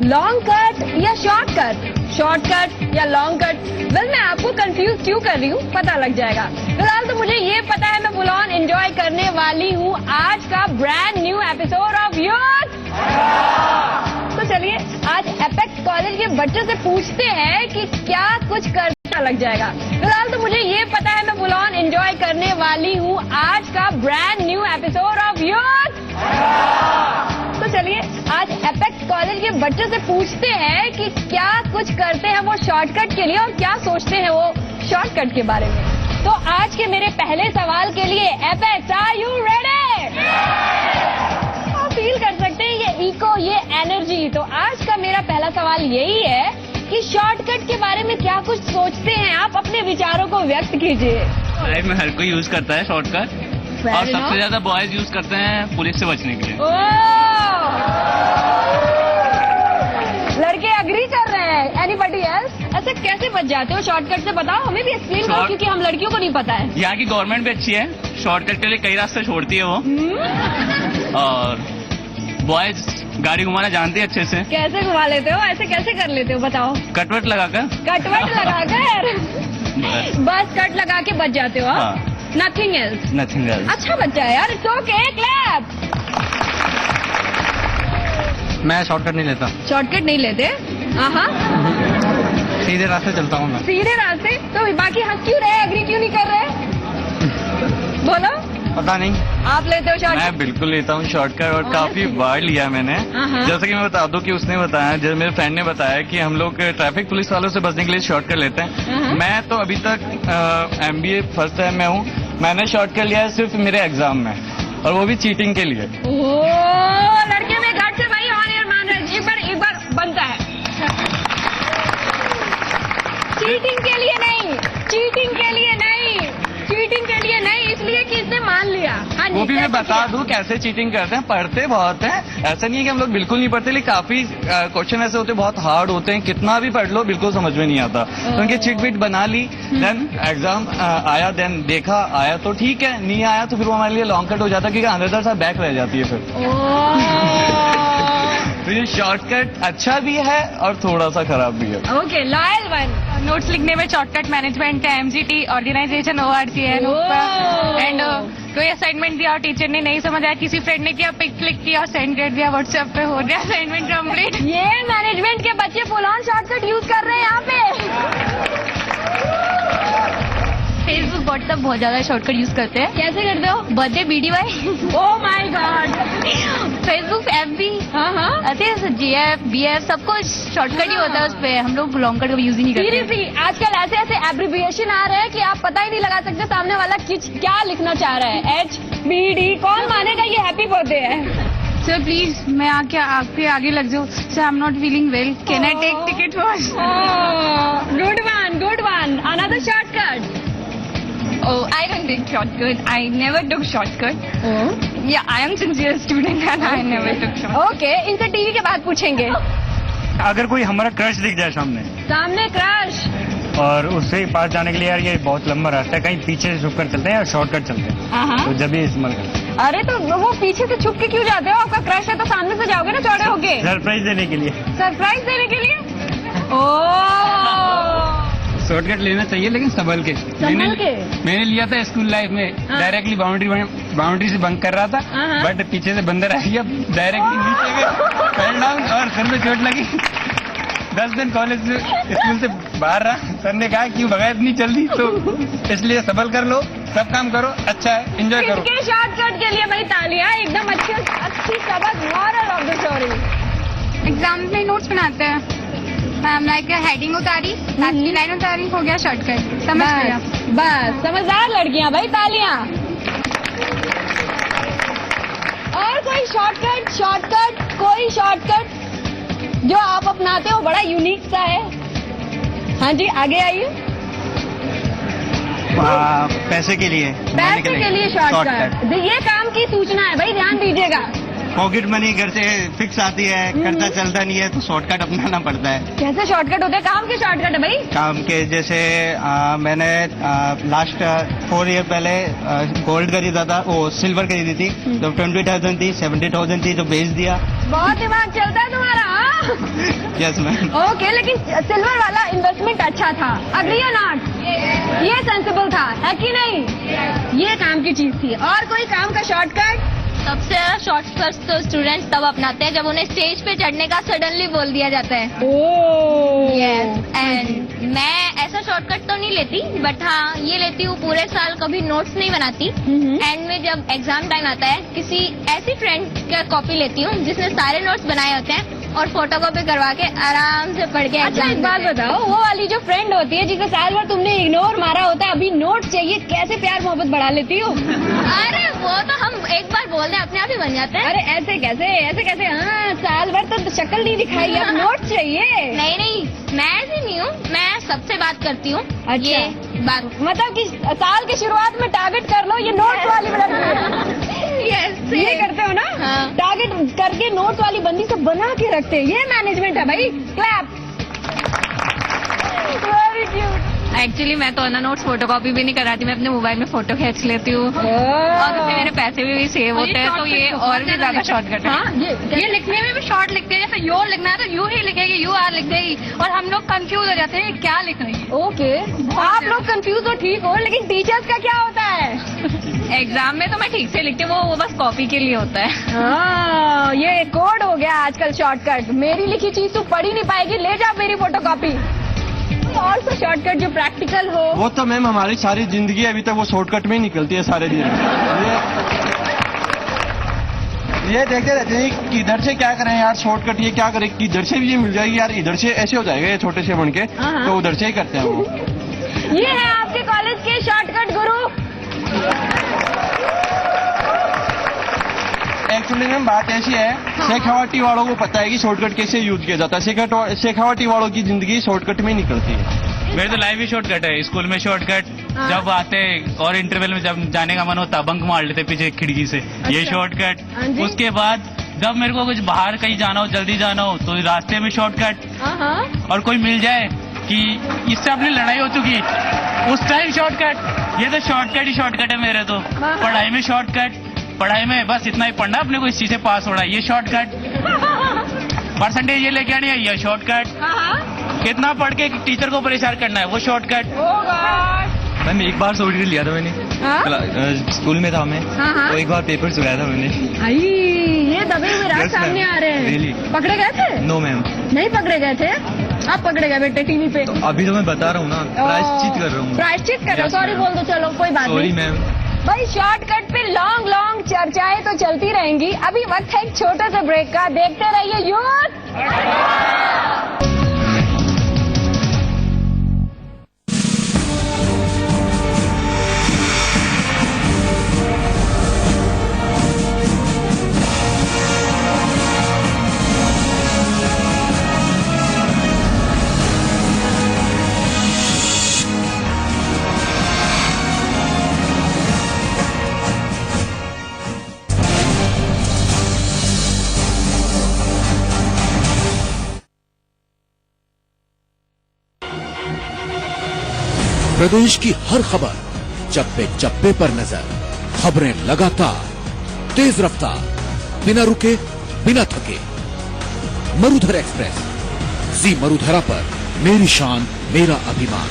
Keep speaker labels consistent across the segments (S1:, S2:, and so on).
S1: Long cut या shortcut या long cut? Well, मैं आपको कंफ्यूज क्यों कर रही हूँ पता लग जाएगा। फिलहाल तो मुझे ये पता है मैं फुल ऑन एंजॉय करने वाली हूँ आज का brand new episode of youth. तो चलिए आज एपेक्स कॉलेज के बच्चों से पूछते हैं कि क्या कुछ करना लग जाएगा। फिलहाल तो मुझे ये पता है मैं फुल ऑन एंजॉय करने वाली हूँ आज का brand new episode of youth. तो चलिए आज एपेक्स कॉलेज के बच्चों से पूछते हैं कि क्या कुछ करते हैं वो शॉर्टकट के लिए और क्या सोचते हैं वो शॉर्टकट के बारे में। तो आज के मेरे पहले सवाल के लिए एपेक्स, आर यू रेडी? आप फील कर सकते हैं ये इको, ये एनर्जी। तो आज का मेरा पहला सवाल यही है कि शॉर्टकट के बारे में क्या कुछ सोचते हैं आप, अपने विचारों को व्यक्त कीजिए।
S2: लाइफ में हर कोई यूज करता है शॉर्टकट, और सबसे ज्यादा बॉयज यूज करते हैं पुलिस से बचने के लिए।
S1: लड़के अग्री कर रहे हैं। Anybody else? ऐसे कैसे बच जाते हो शॉर्टकट से, बताओ हमें भी एक्सप्लेन करो क्योंकि हम लड़कियों को नहीं पता है।
S2: यहाँ की गवर्नमेंट भी अच्छी है, शॉर्टकट के लिए कई रास्ते छोड़ती है वो। और बॉयज गाड़ी घुमाना जानती है अच्छे से।
S1: कैसे घुमा लेते हो, ऐसे कैसे कर लेते हो बताओ?
S2: कटवट लगाकर।
S1: कटवट लगाकर बस कट लगा के बच जाते हो।
S2: हाँ।
S1: Nothing else?
S2: Nothing else.
S1: अच्छा बच्चा है यार, इट्स ओके, क्लैप।
S3: मैं शॉर्टकट नहीं लेता।
S1: शॉर्टकट नहीं लेते?
S3: सीधे रास्ते चलता हूँ मैं।
S1: सीधे रास्ते? तो बाकी हंस क्यों रहे, एग्री क्यों नहीं कर रहे? बोलो।
S3: पता नहीं।
S1: आप लेते हो शॉर्टकट?
S2: मैं बिल्कुल लेता हूँ शॉर्टकट, और काफी बार लिया मैंने। जैसे कि मैं बता दूं कि उसने बताया, जैसे मेरे फ्रेंड ने बताया कि हम लोग ट्रैफिक पुलिस वालों से बचने के लिए शॉर्टकट लेते हैं। मैं तो अभी तक MBA फर्स्ट टाइम में हूँ, मैंने शॉर्टकट लिया है सिर्फ मेरे एग्जाम में, और वो भी चीटिंग के लिए।
S1: लड़के में घाट से भाई ऑन एयर मान रहे, एक बार बनता है। चीटिंग के लिए नहीं, चीटिंग के लिए नहीं, चीटिंग के लिए नहीं, इसलिए कि इसने मान लिया। हाँ,
S2: वो भी मैं बता दूं कैसे चीटिंग करते हैं। पढ़ते बहुत हैं, ऐसा नहीं है कि हम लोग बिल्कुल नहीं पढ़ते, लेकिन काफी क्वेश्चन ऐसे होते हैं बहुत हार्ड होते हैं, कितना भी पढ़ लो बिल्कुल समझ में नहीं आता। तो उनकी चिट बिट बना ली, देन एग्जाम आया, देन देखा आया तो ठीक है, नहीं आया तो फिर वो हमारे लिए लॉन्ग कट हो जाता है, क्योंकि अनदर साइड बैक रह जाती है फिर। तो ये शॉर्टकट अच्छा भी है और थोड़ा सा खराब भी है।
S1: Okay, loyal one.
S4: नोट्स लिखने में शॉर्टकट मैनेजमेंट है, MGT ऑर्गेनाइजेशन ORCN एंड कोई असाइनमेंट दिया और टीचर ने नहीं समझ आया, किसी फ्रेंड ने किया, पिक क्लिक किया और सेंड कर दिया व्हाट्सएप पे, हो गया असाइनमेंट कंप्लीट।
S1: ये मैनेजमेंट के बच्चे फुल ऑन शॉर्टकट यूज कर रहे हैं यहाँ पे।
S4: फेसबुक व्हाट्सएप बहुत ज्यादा शॉर्टकट यूज करते हैं।
S1: कैसे करते हो?
S4: Birthday BDY,
S1: oh my God.
S4: Facebook FB,
S1: हाँ
S4: GF BF सब कुछ शॉर्टकट ही होता है उस पे, हम लोग लॉन्ग कट का यूज ही नहीं करते।
S1: सीरियसली आजकल ऐसे ऐसे एब्रिविएशन आ रहे हैं कि आप पता ही नहीं लगा सकते सामने वाला क्या लिखना चाह रहा है। HBD कौन मानेगा ये हैप्पी बर्थडे है?
S4: सर प्लीज मैं आपके आगे लग जाऊँ। Sir I am not feeling well, can I take ticket first?
S1: Good one, another shortcut.
S4: Oh, I don't take shortcut. I never took shortcut. Yeah, I am sincere student and I never took shortcut.
S1: Okay, इनसे TV के बाद पूछेंगे।
S3: अगर कोई हमारा crush दिख जाए
S1: सामने क्रश,
S3: और उससे पास जाने के लिए यार ये बहुत लंबा रास्ता है, कहीं पीछे से छुप कर चलते हैं या शॉर्टकट चलते हैं, तो जब भी इस्तेमाल करते हैं।
S1: अरे तो वो पीछे से छुप के क्यों जाते हो? आपका क्रश है तो सामने से जाओगे ना चौड़े होके।
S3: सरप्राइज देने के लिए।
S1: सरप्राइज देने के लिए? ओह,
S2: शॉर्टकट लेना चाहिए लेकिन संभल के। मैंने लिया था स्कूल लाइफ में, डायरेक्टली बाउंड्री से बंक कर रहा था, बट पीछे से बंदर आ गया, डायरेक्टली नीचे गए, फेल डाउन और सर में चोट लगी। 10 दिन कॉलेज स्कूल से बाहर रहा। सर ने कहा क्यों भगा इतनी जल्दी, तो इसलिए संभल कर लो, सब काम करो, अच्छा है, एंजॉय करो।
S1: इसके शॉर्टकट के लिए भाई तालियां, एकदम अच्छी सबक, moral of the story.
S4: Exam में नोट्स बनाते हैं, लाइक हेडिंग उतारी, लास्ट लाइन उतारी, हो गया शॉर्टकट। समझ गया?
S1: बस समझदार लड़कियां भाई, तालियां। और कोई शॉर्टकट कोई शॉर्टकट जो आप अपनाते हो बड़ा यूनिक सा है? हाँ जी, आगे आइए।
S3: पैसे के लिए
S1: शॉर्टकट, ये काम की सूचना है भाई, ध्यान दीजिएगा।
S3: पॉकेट मनी घर से फिक्स आती है, खर्चा चलता नहीं है, तो शॉर्टकट अपनाना पड़ता है।
S1: कैसे शॉर्टकट होते हैं? काम के शॉर्टकट है भाई।
S3: काम के जैसे मैंने लास्ट 4 ईयर पहले गोल्ड खरीदा था, वो सिल्वर खरीदी थी, तो 20,000 थी, 70,000 थी, तो बेच दिया।
S1: बहुत दिमाग चलता है तुम्हारा।
S2: Yes ma'am.
S1: ओके, लेकिन सिल्वर वाला इन्वेस्टमेंट अच्छा था, अग्री या नॉट? ये सेंसिबल था, है कि नहीं? ये काम की चीज थी। और कोई काम का शॉर्टकट?
S4: सबसे ज्यादा शॉर्टकट तो स्टूडेंट्स तब अपनाते हैं जब उन्हें स्टेज पे चढ़ने का सडनली बोल दिया जाता है। यस, एंड मैं ऐसा शॉर्टकट तो नहीं लेती, बट हाँ ये लेती हूँ, पूरे साल कभी नोट्स नहीं बनाती। एंड में जब एग्जाम टाइम आता है किसी ऐसी फ्रेंड का कॉपी लेती हूँ जिसने सारे नोट्स बनाए होते हैं और फोटोकॉपी करवा के आराम से पढ़ के।
S1: अच्छा, एक बात बताओ, वो वाली जो फ्रेंड होती है जिसे साल भर तुमने इग्नोर मारा होता है, अभी नोट चाहिए, कैसे प्यार मोहब्बत बढ़ा लेती हो?
S4: अरे वो तो हम एक बार बोल दें अपने आप ही बन जाते हैं।
S1: अरे ऐसे कैसे? हाँ, साल भर तो शक्ल नहीं दिखाई, अब नोट चाहिए।
S4: नहीं, मैं ऐसी नहीं हूँ, मैं सबसे बात करती हूँ।
S1: अच्छा।
S4: ये बात
S1: मतलब कि साल की शुरुआत में टारगेट कर लो, ये नोट वाली
S4: यस,
S1: ये करते हो ना?
S4: हाँ।
S1: टारगेट करके नोट वाली बंदी से बना के रखते हैं, ये मैनेजमेंट है भाई। क्लैप। Very cute.
S4: एक्चुअली मैं तो ना नोट्स फोटोकॉपी भी नहीं कराती, मैं अपने मोबाइल में फोटो खींच लेती हूँ और उससे मेरे पैसे भी सेव होते हैं, तो ये और भी ज्यादा शॉर्टकट है।
S1: हाँ,
S4: ये लिखने में भी शॉर्ट लिखते हैं, जैसे यू लिखना है तो यू ही लिखेगी, यू आर लिख देगी, और हम लोग कंफ्यूज हो जाते हैं क्या लिख रही है।
S1: ओके, आप लोग कंफ्यूज हो, ठीक हो, लेकिन टीचर्स का क्या होता है?
S4: एग्जाम में तो मैं ठीक से लिखती हूँ, वो बस कॉपी के लिए होता है।
S1: हाँ, ये कोड हो गया आजकल शॉर्टकट। मेरी लिखी चीज तू पढ़ ही नहीं पाएगी, ले जा मेरी फोटोकॉपी। और तो शॉर्टकट जो प्रैक्टिकल हो।
S5: वो तो मैम हमारी सारी जिंदगी अभी तक वो शॉर्टकट में ही निकलती है सारे दिन। ये देखते रहते हैं कि इधर से क्या करें यार, शॉर्टकट ये क्या करें, इधर से भी ये मिल जाएगी यार, इधर से ऐसे हो जाएगा ये छोटे से बन के, तो उधर से ही करते हैं वो।
S1: ये है आपके कॉलेज के शॉर्टकट गुरु।
S5: एक्चुअली मैम बात ऐसी है, शेखावाटी वालों को पता है कि शॉर्टकट कैसे यूज किया जाता है। शेखावाटी वालों की जिंदगी शॉर्टकट में ही निकलती है।
S6: मेरे तो लाइफ ही शॉर्टकट है। स्कूल में शॉर्टकट, जब आते और इंटरवल में जब जाने का मन होता बंक मार लेते पीछे खिड़की से, ये शॉर्टकट। उसके बाद जब मेरे को कुछ बाहर कहीं जाना हो, जल्दी जाना हो, तो रास्ते में शॉर्टकट। और कोई मिल जाए कि इससे अपनी लड़ाई हो चुकी, उस टाइम शॉर्टकट। ये तो शॉर्टकट ही शॉर्टकट है मेरे तो। पढ़ाई में शॉर्टकट, पढ़ाई में बस इतना ही पढ़ना अपने को, इस चीज से पास होना, ये शॉर्टकट। परसेंटेज ये लेके आनी है, ये शॉर्टकट। कितना पढ़ के टीचर को परेशान करना है, वो शॉर्टकट।
S2: मैम एक बार सॉर्टी लिया था मैंने, स्कूल में था मैं, तो एक बार पेपर चुराया था मैंने।
S1: ये दबे हुए राज सामने आ रहे हैं।
S2: Really?
S1: पकड़े गए थे?
S2: No ma'am.
S1: नहीं पकड़े गए थे? आप पकड़े गए बेटे टीवी पे।
S2: अभी तो मैं बता रहा हूँ ना, प्रायश्चित कर रहा हूँ।
S1: प्रायश्चित कर रहे हो?
S2: Yes,
S1: sorry
S2: ma'am.
S1: बोल दो, चलो कोई बात
S2: सॉरी
S1: नहीं।
S2: मैम।
S1: भाई शॉर्टकट पे लॉन्ग लॉन्ग चर्चाएं तो चलती रहेंगी। अभी वक्त है एक छोटे से ब्रेक का, देखते रहिए यूथ।
S7: प्रदेश की हर खबर, चप्पे चप्पे पर नजर, खबरें लगातार, तेज रफ्तार, बिना रुके बिना थके। मरुधर एक्सप्रेस, जी मरुधरा पर, मेरी शान मेरा अभिमान।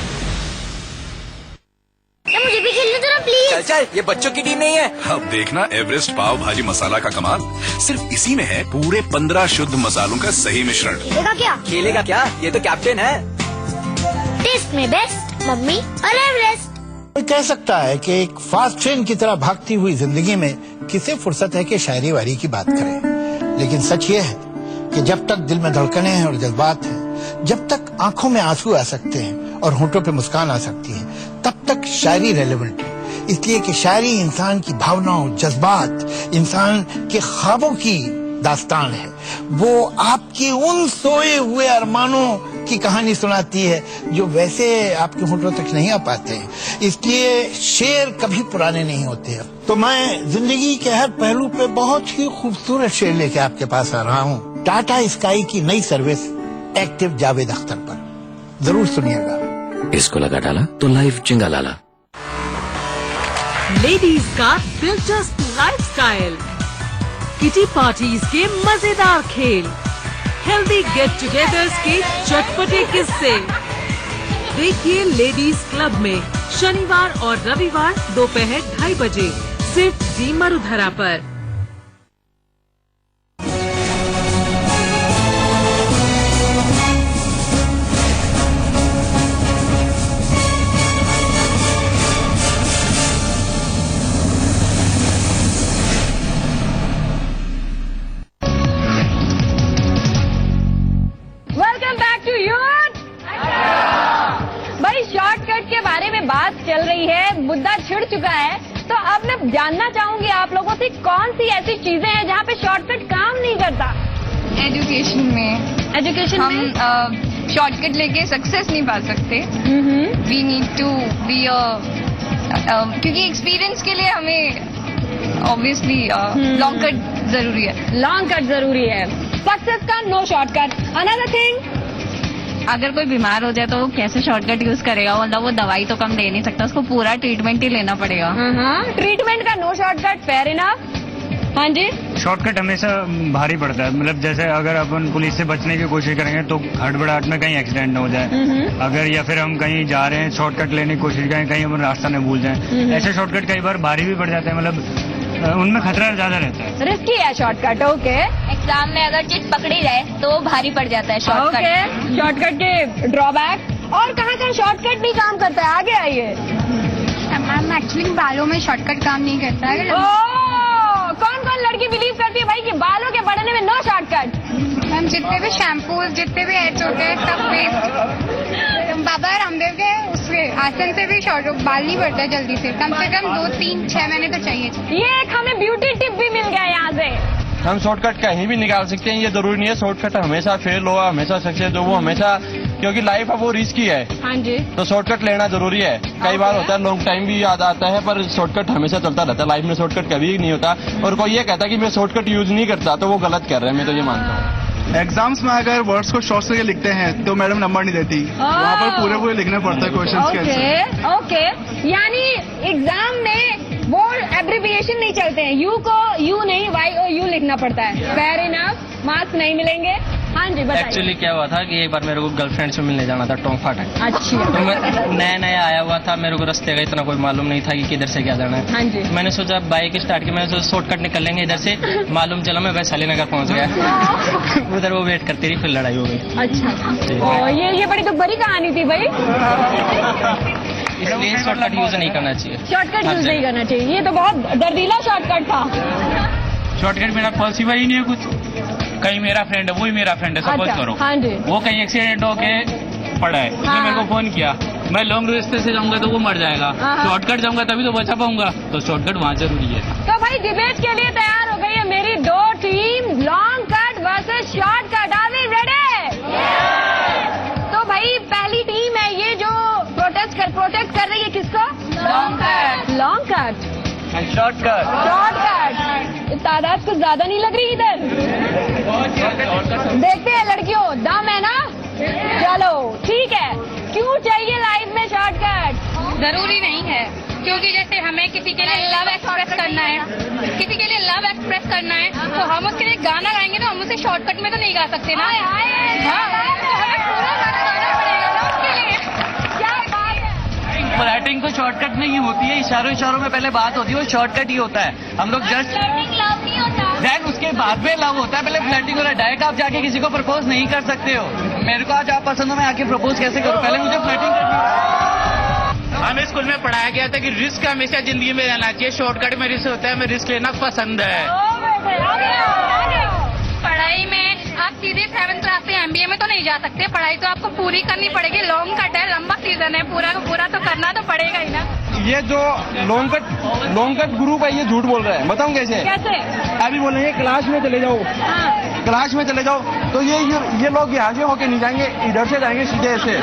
S8: मुझे भी खेलने दो ना प्लीज।
S9: चल ये बच्चों की टीम नहीं है।
S10: अब देखना एवरेस्ट पाव भाजी मसाला का कमाल, सिर्फ इसी में है पूरे 15 शुद्ध मसालों का सही मिश्रण।
S8: खेलेगा क्या?
S9: खेलेगा क्या, ये तो कैप्टन है।
S8: टेस्ट में बेस्ट मम्मी और एवरेस्ट।
S11: कोई कह सकता है कि एक फास्ट ट्रेन की तरह भागती हुई जिंदगी में किसे फुर्सत है कि शायरी वारी की बात करें, लेकिन सच ये है कि जब तक दिल में धड़कनें हैं और जज्बात हैं, जब तक आंखों में आंसू आ सकते हैं और होठों पे मुस्कान आ सकती है, तब तक शायरी रेलेवेंट है। इसलिए कि शायरी इंसान की भावनाओं, जज्बात, इंसान के ख्वाबों की दास्तान है। वो आपकी उन सोए हुए अरमानों की कहानी सुनाती है जो वैसे आपके होठों तक नहीं आ पाते हैं। इसलिए शेर कभी पुराने नहीं होते हैं। तो मैं जिंदगी के हर पहलू पे बहुत ही खूबसूरत शेर लेके आपके पास आ रहा हूँ, टाटा स्काई की नई सर्विस एक्टिव जावेद अख्तर पर। जरूर सुनिएगा।
S7: इसको लगा डाला तो लाइफ चिंगा लाला।
S12: लेडीज का दिलचस्प लाइफस्टाइल, किटी पार्टीज के मजेदार खेल, हेल्दी गेट टुगेदर्स के चटपटे किस्से देखिए लेडीज क्लब में शनिवार और रविवार दोपहर 2:30 बजे सिर्फ जी मरुधरा पर।
S1: Welcome back to youth. भाई शॉर्टकट के बारे में बात चल रही है, मुद्दा छिड़ चुका है, तो अब मैं जानना चाहूंगी आप लोगों से कौन सी ऐसी चीजें हैं जहाँ पे शॉर्टकट काम नहीं करता।
S4: एजुकेशन में
S1: हम
S4: शॉर्टकट लेके सक्सेस नहीं पा सकते। वी नीड टू बी क्योंकि एक्सपीरियंस के लिए हमें ऑब्वियसली लॉन्ग कट जरूरी है।
S1: लॉन्ग कट जरूरी है सक्सेस का, नो शॉर्टकट। अनदर थिंग,
S4: अगर कोई बीमार हो जाए तो वो कैसे शॉर्टकट यूज करेगा? मतलब वो दवाई तो कम दे नहीं सकता, उसको पूरा ट्रीटमेंट ही लेना पड़ेगा।
S1: ट्रीटमेंट का नो शॉर्टकट, फेयर इनफ। हाँ जी,
S3: शॉर्टकट हमेशा भारी पड़ता है। मतलब जैसे अगर अपन पुलिस से बचने की कोशिश करेंगे तो हड़बड़ाहट में कहीं एक्सीडेंट न हो जाए, अगर या फिर हम कहीं जा रहे हैं शॉर्टकट लेने की कोशिश करें, कहीं अपन रास्ता न भूल जाए, ऐसे शॉर्टकट कई बार भारी भी पड़ जाते हैं। मतलब उनमें खतरा ज्यादा रहता है,
S1: रिस्की है शॉर्टकट। ओके,
S8: एग्जाम में अगर चिट पकड़ी जाए तो भारी पड़ जाता है शॉर्टकट।
S1: ओके, शॉर्टकट के ड्रॉबैक और कहाँ शॉर्टकट नहीं काम करता है, आगे आइए।
S4: मैम एक्चुअली बालों में शॉर्टकट काम नहीं करता है।
S1: कौन कौन लड़की बिलीव करती है भाई कि बालों के बढ़ने में नो शॉर्टकट?
S4: मैम जितने भी शैम्पूज, जितने भी एड्स होते हैं सब वेस्ट। बाबा रामदेव के उसके आसन से भी बाल नहीं बढ़ता है जल्दी से कम 2-3-6 महीने तो चाहिए।
S1: ये एक हमें ब्यूटी टिप भी मिल गया यहाँ से।
S5: हम शॉर्टकट कहीं भी निकाल सकते हैं, ये जरूरी नहीं है शॉर्टकट हमेशा फेल हो, हमेशा सक्सेस हो। वो हमेशा, क्योंकि लाइफ है वो रिस्की है,
S1: हाँ जी,
S5: तो शॉर्टकट लेना जरूरी है। कई बार होता है लॉन्ग टाइम भी याद आता है, पर शॉर्टकट हमेशा चलता रहता है। लाइफ में शॉर्टकट कभी नहीं होता, और कोई ये कहता है कि मैं शॉर्टकट यूज नहीं करता तो वो गलत कर रहे हैं, मैं तो ये मानता हूँ।
S13: एग्जाम्स में अगर वर्ड्स को शॉर्ट से लिखते हैं तो मैडम नंबर नहीं देती, वहाँ पर पूरे लिखना पड़ता है क्वेश्चंस के आंसर।
S1: ओके, यानी एग्जाम में वो एब्रिविएशन नहीं चलते हैं, यू को यू नहीं, वाई और यू लिखना पड़ता है। फेयर इनफ, मार्क्स नहीं मिलेंगे। हाँ जी, बताइए।
S14: एक्चुअली क्या हुआ था कि एक बार मेरे को गर्लफ्रेंड से मिलने जाना था टोंक फाटक।
S1: अच्छा,
S14: तो मैं नया आया हुआ था, मेरे को रास्ते का इतना कोई मालूम नहीं था कि किधर से क्या जाना है।
S1: हाँ जी,
S14: मैंने सोचा बाइक स्टार्ट की, मैंने सोचा शॉर्टकट निकल लेंगे इधर से। मालूम चला मैं वैशाली नगर पहुंच गया। उधर वो वेट करती रही, फिर लड़ाई हो गई।
S1: अच्छा, ये बड़ी दुख भरी कहानी थी भाई।
S14: इसलिए शॉर्टकट यूज नहीं करना चाहिए।
S1: शॉर्टकट यूज नहीं करना चाहिए, ये तो बहुत दर्दीला शॉर्टकट था।
S6: शॉर्टकट मेरा पॉसिबल ही नहीं है कुछ। कहीं मेरा फ्रेंड है, वही मेरा फ्रेंड है, सपोज करो।
S1: हाँ जी,
S6: वो कहीं एक्सीडेंट होके पड़ा है, उसने मेरे को फोन किया, मैं लॉन्ग रास्ते से जाऊंगा तो वो मर जाएगा, शॉर्टकट जाऊंगा तभी तो बचा पाऊंगा, तो शॉर्टकट वहाँ जरूरी है।
S1: तो भाई डिबेट के लिए तैयार हो गई है मेरी दो team, long cut versus shortcut. Are we ready? तो भाई पहली टीम है ये जो प्रोटेक्ट कर रही है किसको? Long cut shortcut. तादाद कुछ ज्यादा नहीं लग रही इधर? देखते हैं लड़कियों, दम है ना? चलो ठीक है, क्यों चाहिए लाइफ में शॉर्टकट?
S4: जरूरी नहीं है, क्योंकि जैसे हमें किसी के लिए लव एक्सप्रेस करना है, तो हम उसके लिए गाना गाएंगे ना, हम उसे शॉर्टकट में तो नहीं गा सकते ना।
S2: राइटिंग को शॉर्टकट नहीं होती है, इशारों में पहले बात होती है, वो शॉर्टकट ही होता है। हम लोग जस्ट देन उसके बाद में लव होता है, पहले फ्लर्टिंग हो रहा है। डायरेक्ट आप जाके किसी को प्रपोज नहीं कर सकते हो। मेरे को आज आप पसंद हो, मैं आके प्रपोज कैसे करूँ? पहले मुझे फ्लर्टिंग करनी।
S6: हमें स्कूल में पढ़ाया गया था कि रिस्क हमेशा जिंदगी में रहना चाहिए, शॉर्टकट में रिस्क होता है, हमें रिस्क लेना पसंद है।
S4: पढ़ाई में आप सीधे 7th क्लास से MBA में तो नहीं जा सकते, पढ़ाई तो आपको पूरी करनी पड़ेगी। लॉन्ग कट है, लंबा सीजन है, पूरा का पूरा तो करना तो पड़ेगा ही ना।
S5: ये जो लॉन्ग कट ग्रुप है ये झूठ बोल रहा है, बताऊं कैसे? अभी बोलेंगे क्लास में चले जाओ, क्लास में चले जाओ, तो ये लोग यहाँ से होके नहीं जाएंगे, इधर से जाएंगे सीधे ऐसे।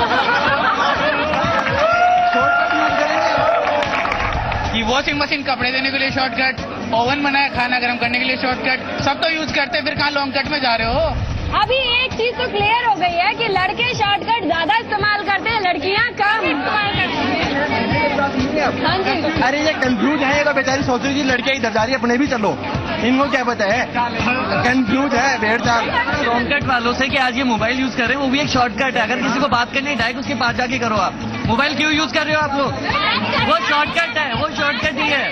S6: कि वॉशिंग मशीन कपड़े देने के लिए शॉर्टकट, ओवन बनाया खाना गर्म करने के लिए शॉर्टकट, सब तो यूज करते हैं, फिर कहाँ लॉन्ग कट में जा रहे हो?
S1: अभी एक चीज तो क्लियर हो गई है कि लड़के शॉर्टकट ज्यादा इस्तेमाल करते हैं, लड़कियां कम इस्तेमाल करती हैं। हाँ जी।
S5: अरे ये कंफ्यूज है, ये तो बेचारी सोच रही थी लड़कियां इधर जा रही है, अपने भी चलो, इनको क्या पता है, कंफ्यूज है भेड़ चाल।
S2: शॉर्टकट वालों से कि आज ये मोबाइल यूज कर रहे हैं, वो भी एक शॉर्टकट है। अगर किसी को बात करनी है डायरेक्ट उसके पास जाके करो। आप मोबाइल क्यों यूज कर रहे हो आप लोग? वो शॉर्टकट है, वो शॉर्टकट ही है।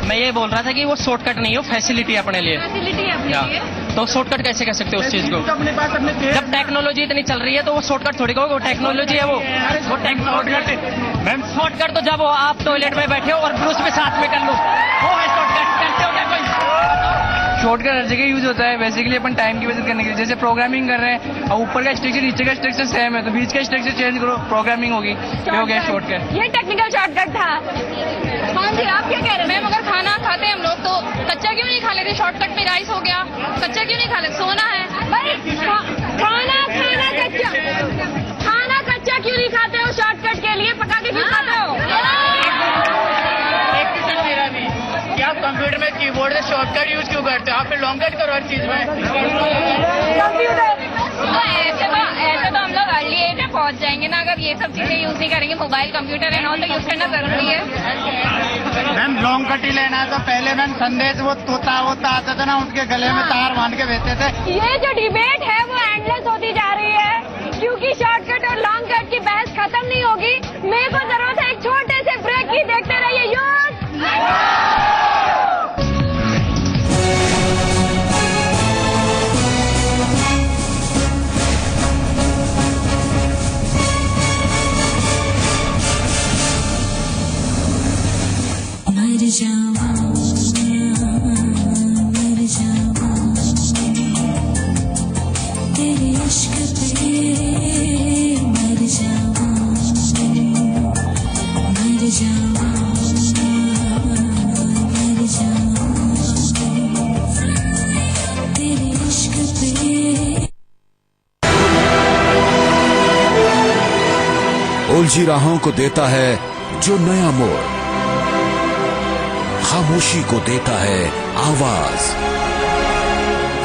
S14: मैं ये बोल रहा था कि वो शॉर्टकट नहीं है, वो फैसिलिटी है अपने लिए। तो शॉर्टकट कैसे कह सकते हो उस चीज को? जब टेक्नोलॉजी इतनी चल रही है तो वो शॉर्टकट थोड़ी कहोगे, वो टेक्नोलॉजी है। वो शॉर्टकट मैम, शॉर्टकट तो जब आप टॉयलेट में बैठे हो और ब्रश में साथ में कर लो, वो है शॉर्टकट। करते हो क्या कोई?
S6: शॉर्टकट हर जगह यूज होता है बेसिकली अपन टाइम की बचत करने के लिए। जैसे प्रोग्रामिंग कर रहे हैं और ऊपर का स्ट्रक्चर नीचे का स्ट्रक्चर सेम है, तो बीच का स्ट्रक्चर चेंज करो, प्रोग्रामिंग होगी, ये हो गया शॉर्टकट।
S1: ये टेक्निकल शॉर्टकट था। हाँ जी, आप क्या कह रहे हैं?
S4: मैम अगर खाना खाते हैं हम लोग तो कच्चा क्यों नहीं खा लेते? शॉर्टकट में राइस हो गया, कच्चा क्यों नहीं खा लेते? सोना है
S1: भाई, खाना कच्चा क्यों नहीं खाते हो? शॉर्टकट के लिए पका के क्यों खाते हो?
S6: एक क्वेश्चन मेरा भी कि आप कंप्यूटर में कीबोर्ड से शॉर्टकट यूज क्यों करते हो? आप फिर लॉन्ग कट करो हर चीज में।
S4: ऐसे तो हम लोग अर्ली एज में पहुंच जाएंगे ना, अगर ये सब चीजें यूज नहीं करेंगे। मोबाइल कंप्यूटर एंड ऑल तो यूज करना जरूरी है।
S6: मैम लॉन्ग कट ही लेना है तो पहले मैम संदेश वो तोता आता था ना, उसके गले में तार बांध के भेजते थे।
S1: ये जो डिबेट है वो एंडलेस होती जा रही है, क्योंकि शॉर्टकट और लॉन्ग कट की बहस खत्म नहीं होगी। मेरे को जरूरत है एक छोटे से ब्रेक की। देखते रहिए यूथ।
S15: तेरे इश्क पे मर जाऊं, मर जाऊं, मर जाऊं, तेरे इश्क पे।
S7: उलझी राहों को देता है जो नया मोड़, खामोशी को देता है आवाज।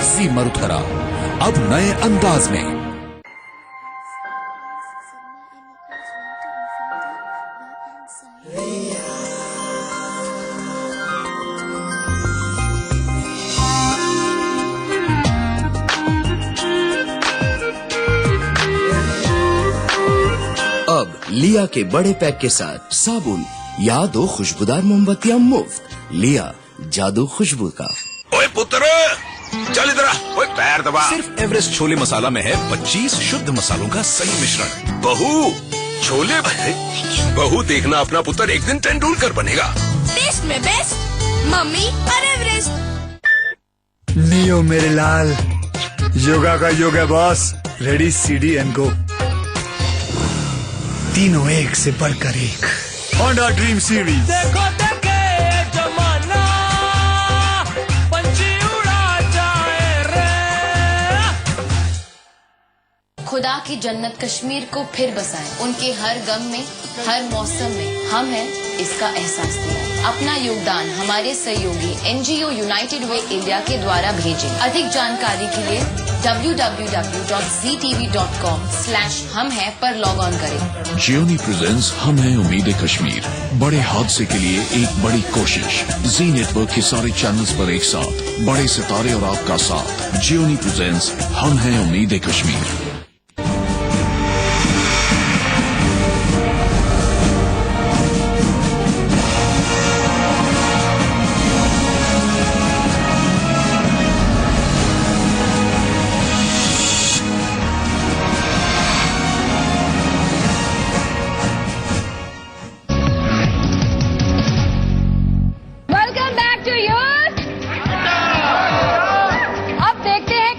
S7: जी मरुथरा अब नए अंदाज में।
S16: अब लिया के बड़े पैक के साथ साबुन या 2 खुशबूदार मोमबत्तियां मुफ्त। लिया, जादू खुशबू का।
S10: ओए पुत्र, चल इधर आ। ओए पैर दबा। सिर्फ एवरेस्ट छोले मसाला में है 25 शुद्ध मसालों का सही मिश्रण। बहू, छोले बहू देखना अपना पुत्र एक दिन तेंदुलकर बनेगा।
S8: टेस्ट में बेस्ट मम्मी और एवरेस्ट।
S17: लियो मेरे लाल, योगा का yoga boss, ready CD and go. तीनों एक से बढ़कर एक। Honda dream series.
S15: देखो देखे जमाना पंछी उड़ा जाए रे।
S18: खुदा की जन्नत कश्मीर को फिर बसाए। उनके हर गम में, हर मौसम में हम हैं इसका एहसास दिलाएं। अपना योगदान हमारे सहयोगी NGO यूनाइटेड वे इंडिया के द्वारा भेजें। अधिक जानकारी के लिए www.ztv.com/हम हैं पर लॉग ऑन करें।
S7: जियोनी प्रेजेंस हम हैं उम्मीद कश्मीर। बड़े हादसे के लिए एक बड़ी कोशिश। जी नेटवर्क के सारे चैनल्स पर एक साथ, बड़े सितारे और आपका साथ। जियोनी प्रेजेंस हम हैं उम्मीद कश्मीर।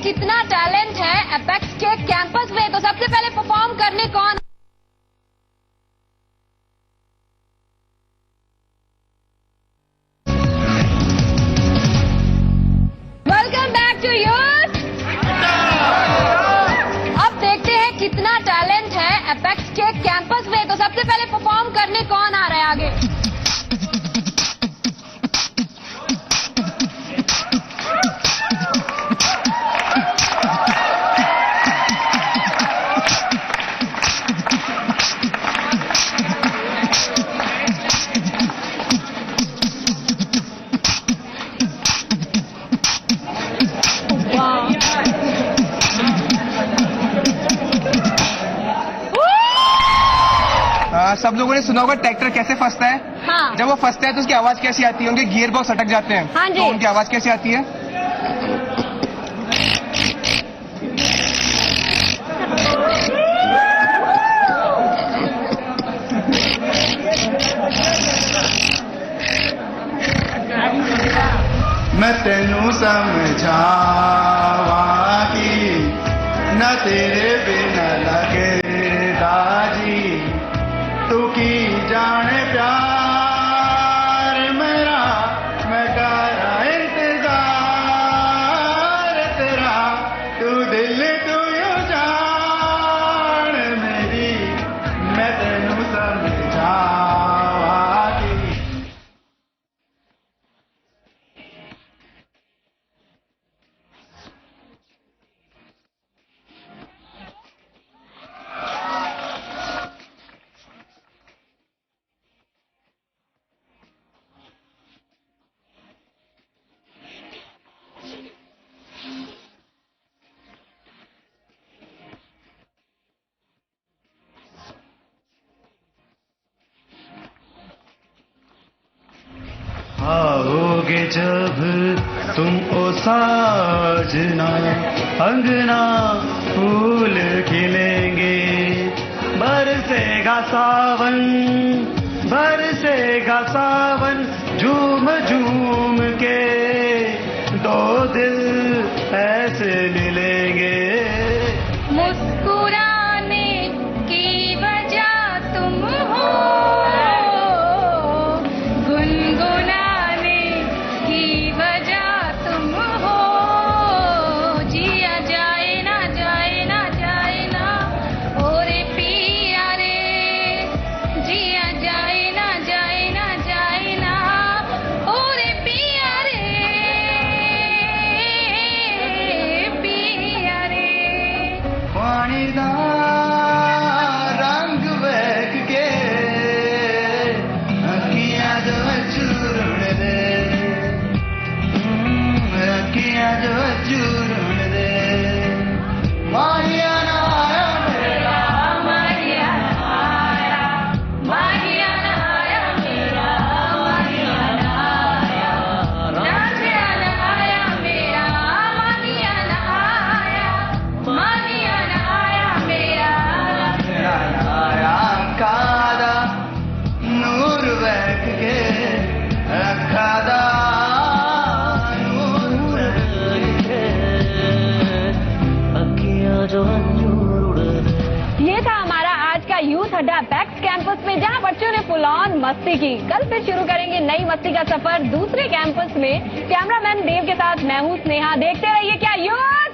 S1: कितना टैलेंट है एपेक्स के कैंप
S5: सब लोगों ने सुना होगा ट्रैक्टर कैसे फंसता है।
S1: हाँ।
S5: जब वो फंसता है तो उसकी आवाज कैसी आती है? उनके गियर बॉक्स अटक जाते हैं।
S1: हाँ जी।
S5: तो उनकी आवाज कैसी आती है?
S13: मैं तेनू समझावा कि न तेरे बिना लगे दाजी, तू की जाने प्यार मेरा, मैं करा इंतजार तेरा, तू दिल तू यूं जान मेरी, मैं तेनू समझावा कि।
S3: आओगे जब तुम ओ साजना, अंगना फूल खिलेंगे, बरसेगा सावन, बरसेगा सावन, झूम झूम के दो दिल ऐसे मिलेंगे।
S4: मुस्कुराने की वजह तुम हो, गुनगुनाने की वजह तुम हो, जिया जाए ना जाए ना जाए ना, ओरे पिया रे, जिया जाए ना जाए ना जाए ना, ओरे पिया रे, पिया रे।
S13: पानी दा रंग बहक के अखियां जो चूरण दे, अखियां जो चूरण दे, माहिया ना आया मेरा,
S4: माहिया ना आया, माहिया ना आया मेरा, माहिया ना आया, राजिया ना आया मेरा, माहिया ना आया, माहिया ना आया मेरा।
S13: आया कादा नूर बहक के, अखा दा नूर बहक के, अखियां जो चूरण दे।
S1: ये था हमारा आज का यूथ अड्डा पैक्स कैंपस में, जहां बच्चों ने फुल ऑन मस्ती की। कल फिर शुरू करेंगे नई मस्ती का सफर दूसरे कैंपस में। कैमरामैन देव के साथ मैं हूं स्नेहा। देखते रहिए क्या यूथ।